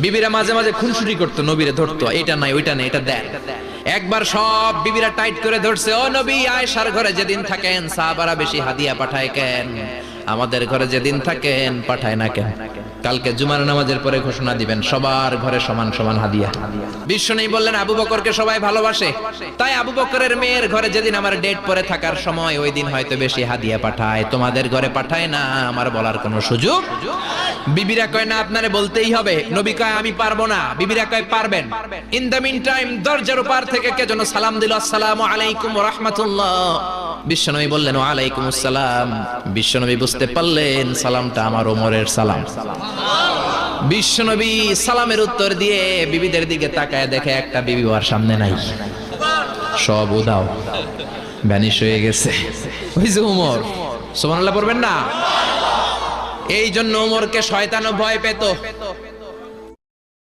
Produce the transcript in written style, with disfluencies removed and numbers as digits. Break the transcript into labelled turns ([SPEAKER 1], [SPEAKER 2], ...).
[SPEAKER 1] বিবিরা মাঝে মাঝে খুনসুটি করতো, নবীরে ধরতো, এটা নাই ওইটা নাই এটা দেন। একবার সব বিবিরা টাইট করে ধরছে, ও নবী, আয়েশার ঘরে যেদিন থাকেন সাহাবারা বেশি হাদিয়া পাঠায় কেন? আমাদের ঘরে যেদিন থাকেন পাঠায় না কেন? কালকে জুমার নামাজের পরে ঘোষণা দিবেন সবার ঘরে সমান সমান হাদিয়া। বিশ্বনবী বললেন আবু বকরকে সবাই ভালোবাসে, তাই আবু বকরের মেয়ের ঘরে যেদিন আমার ডেট পরে থাকার সময় ওই দিন হয়তো বেশি হাদিয়া পাঠায়, তোমাদের ঘরে পাঠায় না। আমার বলার কোনো সুযোগ? বিবিরা কয় না, আপনারে বলতেই হবে। নবী কয় আমি পারবো না, বিবিরা কয় পারবেন। ইন দ্য মিন টাইম দরজার পার থেকে কে যেন সালাম দিল, আসসালামু আলাইকুম ওয়া রাহমাতুল্লাহ। বিশ্বনবী বললেন ওয়া আলাইকুম আসসালাম। বিশ্বনবী বুঝতে পারলেন সালামটা আমার ওমরের সালাম। বিশ্বনবী সালামের উত্তর দিয়ে বিবিদের দিকে তাকায়, দেখে একটা বিবি ওর সামনে নাই, সব উদাও, ভ্যানিশ হয়ে গেছে। ওই যে ওমর, সুবহানাল্লাহ পড়বেন না? এই জন্য ওমরকে শয়তানও ভয় পেত।